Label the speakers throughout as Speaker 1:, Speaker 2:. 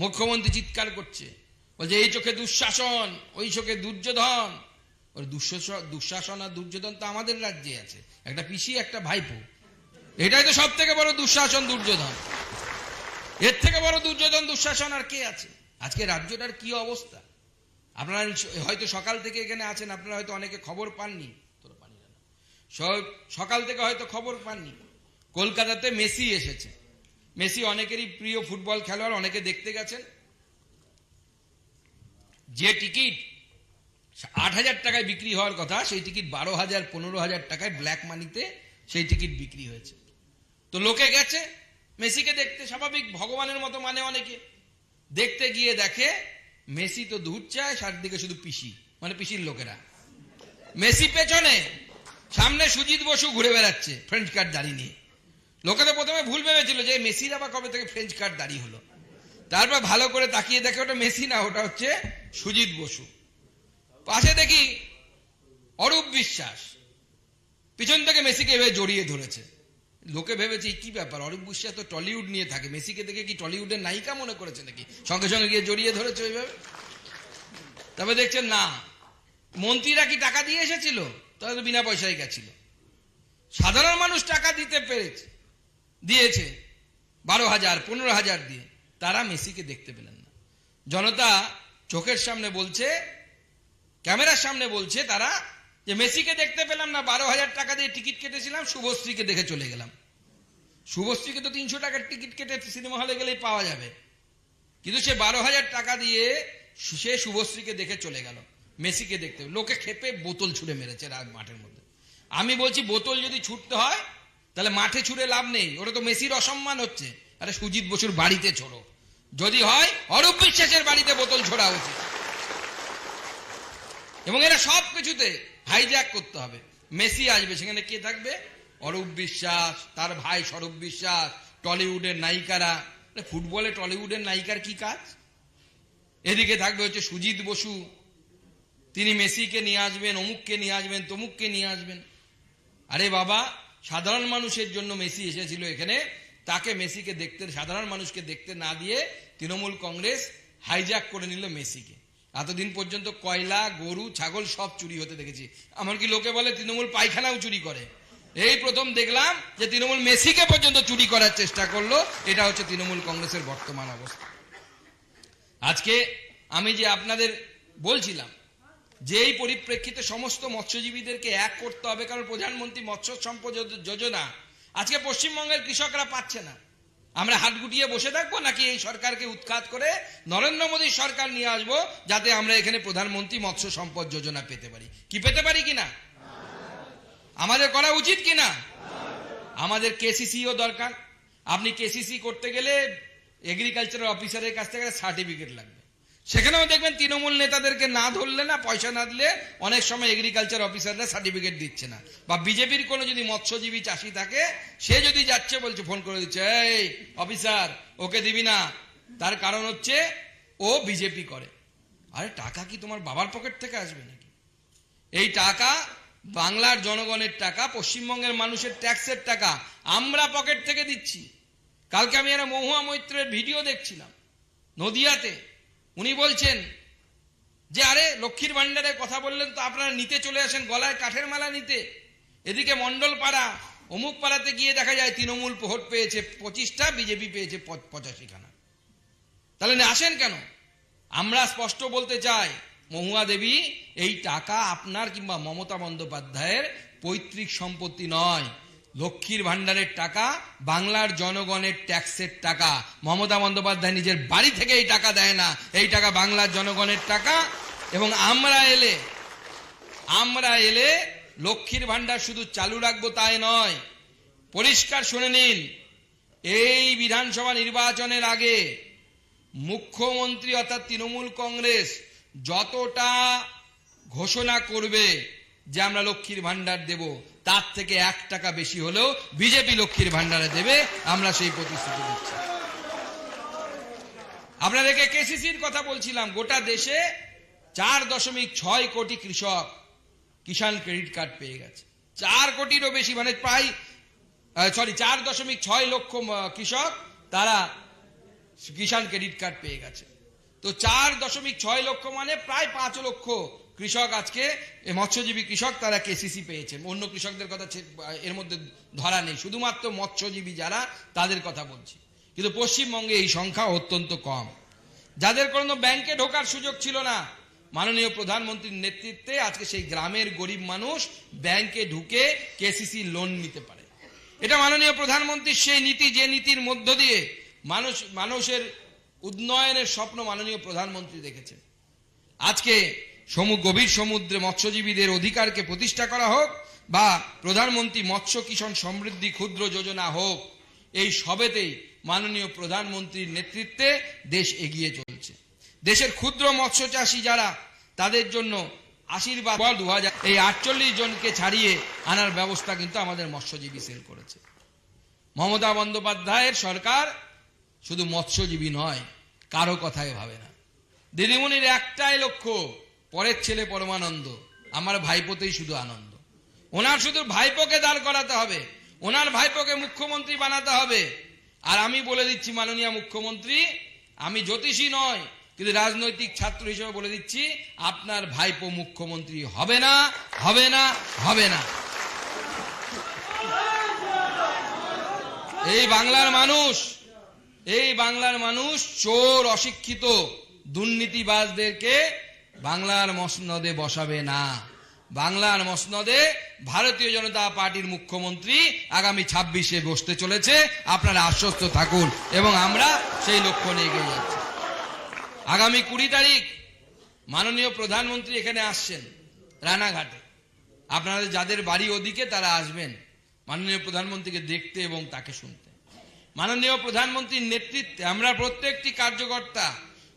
Speaker 1: মুখ্যমন্ত্রী চিৎকার করছে, বলছে এই চোখে দুঃশাসন, ওই চোখে দুর্যোধন। ওর দুঃশাসন আর দুর্যোধন তো আমাদের রাজ্যে আছে, একটা পিসি একটা ভাইপো। এটাই তো সব থেকে বড় দুঃশাসন, দুর্যোধন। এর থেকে বড় দুর্যোধন দুঃশাসন আর কে আছে? আজকে রাজ্যটার কি অবস্থা আপনারা হয়তো সকাল থেকে এখানে আছেন, আপনারা হয়তো অনেকে খবর পাননি, সকাল থেকে হয়তো খবর পাননি। কলকাতাতে মেসি এসেছে। মেসি অনেকেরই প্রিয় ফুটবল খেলোয়াড়, অনেকে দেখতে গেছেন। যে টিকিট 8,000 টাকায় বিক্রি হওয়ার কথা, সেই টিকিট 12,000 15,000 টাকায় ব্ল্যাক মানিতে সেই টিকিট বিক্রি হয়েছে। তো লোকে গেছে মেসিকে দেখতে, স্বাভাবিক, ভগবানের মতো মানে অনেকে। দেখতে গিয়ে দেখে মেসি তো দূর চায়, চারদিকে শুধু পিসি, মানে পিসির লোকেরা। মেসি পেছনে, সামনে সুজিত বসু ঘুরে বেড়াচ্ছে ফ্রেঞ্চ কার্ড দাড়ি নিয়ে। লোকে তো প্রথমে ভুল ভেবেছিল যে মেসির আবার কবে থেকে ফ্রেঞ্চ কার্ড দাড়ি হলো। তারপর ভালো করে তাকিয়ে দেখে ওটা মেসি না, ওটা হচ্ছে সুজিত বসু। পাশে দেখি অরূপ বিশ্বাস পিছন থেকে মেসিকে এভাবে জড়িয়ে ধরেছে। লোকে ভেবেছে কি ব্যাপার, অরূপ বিশ্বাস তো টলিউড নিয়ে থাকে, মেসিকে দেখে কি টলিউডের নায়িকা মনে করেছে নাকি, সঙ্গে সঙ্গে গিয়ে জড়িয়ে ধরেছে ওইভাবে। তবে দেখছেন না, মন্ত্রীরা কি টাকা দিয়ে এসেছিল? তারা তো বিনা পয়সায় গেছিল। সাধারণ মানুষ টাকা দিতে দিয়েছে 12,000 15,000 দিয়ে, তারা মেসিকে দেখতে পেলেন না। জনতা চোখের সামনে বলছে, ক্যামেরার সামনে বলছে তারা, যে মেসিকে দেখতে পেলাম না, 12,000 টাকা দিয়ে টিকিট কেটেছিলাম, শুভশ্রীকে দেখে চলে গেলাম। শুভশ্রীকে তো 300 টাকার টিকিট কেটে সিনেমা হলে গেলেই পাওয়া যাবে, কিন্তু সে 12,000 টাকা দিয়ে সে শুভশ্রীকে দেখে চলে গেল, মেসিকে দেখতে। লোকে খেপে বোতল ছুঁড়ে মেরেছে মাঠের মধ্যে। আমি বলছি বোতল যদি ছুটতে হয় তাহলে মাঠে ছুঁড়ে লাভ নেই, ওটা তো মেসির অসম্মান হচ্ছে। আরে সুজিত বসুর বাড়িতে ছোড়ো, যদি হয় অরূপ বিশ্বাসের বাড়িতে বোতল ছোড়া উচিত। এবং এরা সব কিছুতে হাইজ্যাক করতে হবে। মেসি আসবে, সেখানে কে থাকবে? অরূপ বিশ্বাস, তার ভাই স্বরূপ বিশ্বাস, টলিউডের নায়িকারা। ফুটবলে টলিউডের নায়িকার কি কাজ? এদিকে থাকবে হচ্ছে সুজিত বসু, তিনি মেসিকে নিয়ে আসবেন, অমুককে নিয়ে আসবেন, তমুককে নিয়ে আসবেন। আরে বাবা, সাধারণ মানুষের জন্য মেসি এসেছিল এখানে, তাকে মেসিকে দেখতে, সাধারণ মানুষকে দেখতে না দিয়ে তৃণমূল কংগ্রেস হাইজ্যাক করে নিল মেসিকে। এতদিন পর্যন্ত কয়লা, গরু, ছাগল সব চুরি হতে দেখেছি। এমনকি লোকে বলে তৃণমূল পায়খানাও চুরি করে। এই প্রথম দেখলাম যে তৃণমূল মেসিকে পর্যন্ত চুরি করার চেষ্টা করলো। এটা হচ্ছে তৃণমূল কংগ্রেসের বর্তমান অবস্থা। আজকে আমি যে আপনাদের বলছিলাম যে এই পরিপ্রেক্ষিতে সমস্ত মৎস্যজীবীদেরকে এক করতে হবে, কারণ প্রধানমন্ত্রী মৎস্য সম্পদ যোজনা আজকে পশ্চিমবঙ্গের কৃষকরা পাচ্ছে না। আমরা হাত গুটিয়ে বসে থাকবো নাকি এই সরকারকে উৎখাত করে নরেন্দ্র মোদীর সরকার নিয়ে আসবো, যাতে আমরা এখানে প্রধানমন্ত্রী মৎস্য সম্পদ যোজনা পেতে পারি? কি পেতে পারি কিনা? আমাদের করা উচিত কিনা? আমাদের কেসিসিও দরকার। আপনি কেসিসি করতে গেলে এগ্রিকালচার অফিসারের কাছ থেকে সার্টিফিকেট লাগবে। সেখানেও দেখবেন তৃণমূল নেতাদেরকে না ধরলে, না পয়সা না দিলে অনেক সময় এগ্রিকালচার অফিসাররা সার্টিফিকেট দিচ্ছে না। বা বিজেপির কোনো যদি মৎস্যজীবী চাষি থাকে, সে যদি যাচ্ছে, বলছে, ফোন করে দিচ্ছে, এই অফিসার ওকে দিবি না, তার কারণ হচ্ছে ও বিজেপি করে। আরে টাকা কি তোমার বাবার পকেট থেকে আসবে নাকি? এই টাকা বাংলার জনগণের টাকা, পশ্চিমবঙ্গের মানুষের ট্যাক্সের টাকা আমরা পকেট থেকে দিচ্ছি। কালকে আমি একটা মহুয়া মৈত্রের ভিডিও দেখছিলাম নদিয়াতে। উনি বলছেন যে আরে লক্ষ্মীর ভান্ডারের কথা বললেন তো আপনারা নিতে চলে আসেন গলায় কাঠের মালা নিতে। এদিকে মন্ডল পাড়া, অমুক পাড়াতে গিয়ে দেখা যায় তৃণমূল ভোট পেয়েছে 25টা, বিজেপি পেয়েছে 85খানা। তাহলে আসেন কেন? আমরা স্পষ্ট বলতে চাই, মহুয়া দেবী, এই টাকা আপনার কিংবা মমতা বন্দ্যোপাধ্যায়ের পৈতৃক সম্পত্তি নয়। লক্ষ্মীর ভান্ডারের টাকা বাংলার জনগণের ট্যাক্সের টাকা। মমতা বন্দ্যোপাধ্যায় নিজের বাড়ি থেকে এই টাকা দেয় না, এই টাকা বাংলার জনগণের টাকা। এবং আমরা এলে লক্ষ্মীর ভান্ডার শুধু চালু রাখবো তাই নয়, পরিষ্কার শুনে নিন, এই বিধানসভা নির্বাচনের আগে মুখ্যমন্ত্রী অর্থাৎ তৃণমূল কংগ্রেস যতটা ঘোষণা করবে যে আমরা লক্ষ্মীর ভান্ডার দেব, তার থেকে 1 টাকা বেশি হলেও বিজেপি লক্ষ্মীর ভান্ডারে দেবে, আমরা সেই প্রতিশ্রুতি দিচ্ছি। আপনাদেরকে কেসিসির কথা বলছিলাম। গোটা দেশে 4.6 কোটি কৃষক কিষাণ ক্রেডিট কার্ড পেয়ে গেছে। 4 কোটিরও বেশি, মানে প্রায় 4.6 লক্ষ কৃষক তারা কিষাণ ক্রেডিট কার্ড পেয়ে গেছে। তো 4.6 লক্ষ মানে প্রায় 5 লক্ষ কৃষক আজকে মৎস্যজীবী কৃষক তারা কেসিসি পেয়েছে। অন্য কৃষকদের কথা এর মধ্যে ধরা নেই, শুধুমাত্র মৎস্যজীবী যারা তাদের কথা বলছি। কিন্তু পশ্চিমবঙ্গে এই সংখ্যা অত্যন্ত কম। যাদের কোনো ব্যাংকে ঢোকার সুযোগ ছিল না, মাননীয় প্রধানমন্ত্রীর নেতৃত্বে আজকে সেই গ্রামের গরিব মানুষ ব্যাংকে ঢুকে কেসিসি লোন নিতে পারে। এটা মাননীয় প্রধানমন্ত্রীর সেই নীতি, যে নীতির মধ্য দিয়ে মানুষের উন্নয়নের স্বপ্ন মাননীয় প্রধানমন্ত্রী দেখেছেন। আজকে গভীর সমুদ্রে মৎস্যজীবীদের অধিকারকে প্রতিষ্ঠা করা হোক বা প্রধানমন্ত্রী মৎস্য কিষাণ সমৃদ্ধি ক্ষুদ্র যোজনা হোক, এই সবেতেই মাননীয় প্রধানমন্ত্রীর নেতৃত্বে দেশ এগিয়ে চলছে। দেশের ক্ষুদ্র মৎস্য চাষী যারা, তাদের জন্য আশীর্বাদ 2000 এই 48 জনকে ছাড়িয়ে আনার ব্যবস্থা কিন্তু আমাদের মৎস্যজীবী সেল করেছে। মমতা বন্দ্যোপাধ্যায়ের সরকার শুধু মৎস্যজীবী নয়, কারো কথাই ভাবে না। দিদিমণির একটাই লক্ষ্য, পরের ছেলে পরমানন্দ, আমার ভাইপোতেই শুধু আনন্দ। ওনার শুধু ভাইপোকে দাঁড় করাতে হবে, ওনার ভাইপোকে মুখ্যমন্ত্রী বানাতে হবে। আর আমি বলে দিচ্ছি মাননীয় মুখ্যমন্ত্রী, আমি জ্যোতিষী নয়, কিন্তু রাজনৈতিক ছাত্র হিসেবে বলে দিচ্ছি, আপনার ভাইপো মুখ্যমন্ত্রী হবে না, হবে না, হবে না। এই বাংলার মানুষ চোর, অশিক্ষিত, দুর্নীতিবাজদেরকে বাংলার মসনদে বসাবে না। বাংলার মসনদে ভারতীয় জনতা পার্টির মুখ্যমন্ত্রী আগামী 26-এ বসতে চলেছে, আপনারা আশ্বস্ত থাকুন এবং আমরা সেই লক্ষ্য নিয়ে এগিয়ে যাচ্ছি। আগামী 20 তারিখ মাননীয় প্রধানমন্ত্রী এখানে আসছেন রানাঘাটে। আপনাদের যাদের বাড়ি ওদিকে তারা আসবেন মাননীয় প্রধানমন্ত্রীকে দেখতে এবং তাকে শুনতে। মাননীয় প্রধানমন্ত্রীর নেতৃত্বে আমরা প্রত্যেকটি কার্যকর্তা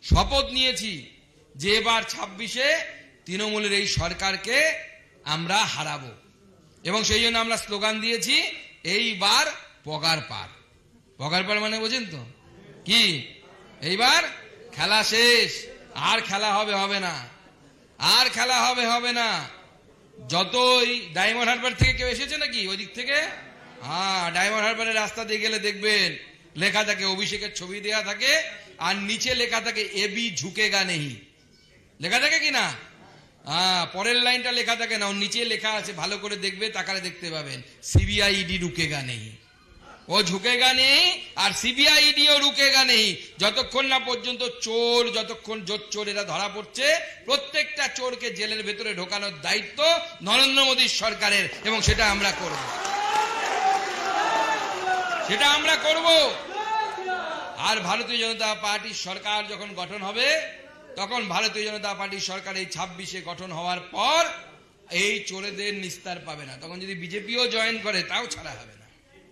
Speaker 1: শপথ নিয়েছি যে এবার 26-এ তৃণমূলের এই সরকারকে আমরা হারাবো, এবং সেই জন্য আমরা স্লোগান দিয়েছি, এইবার পগার পার। পগার পার মানে বোঝেন তো কি? এইবার খেলা শেষ, আর খেলা হবে না, আর খেলা হবে না। যতই ডায়মন্ড হারবার থেকে কেউ এসেছে নাকি ওই দিক থেকে? হ্যাঁ, ডায়মন্ড হারবারের রাস্তা দিয়ে গেলে দেখবেন লেখা থাকে, অভিষেকের ছবি দেয়া থাকে, আর নিচে লেখা থাকে এবি ঝুঁকেগা নেই, লেখা থাকে কিনা? পরের লাইনটা লেখা থাকে না, ওর নিচে লেখা আছে, ভালো করে দেখবে, তাকালে দেখতে পাবেন, সিবিআই ইডি রুকেগা নেই। ও ঝুঁকেগা নেই আর সিবিআই ইডিও রুকেগা নেই যতক্ষণ না পর্যন্ত যতক্ষণ চোরেরা ধরা পড়ছে। প্রত্যেকটা চোরকে জেলের ভেতরে ঢোকানোর দায়িত্ব নরেন্দ্র মোদীর সরকারের, এবং সেটা আমরা করব। আর ভারতীয় জনতা পার্টির সরকার যখন গঠন হবে, তখন ভারতীয় জনতা পার্টির সরকার এই 26-এ গঠন হওয়ার পর এই চোরেদের নিস্তার পাবে না। তখন যদি বিজেপিও জয়েন করে, তাও ছাড়া হবে না।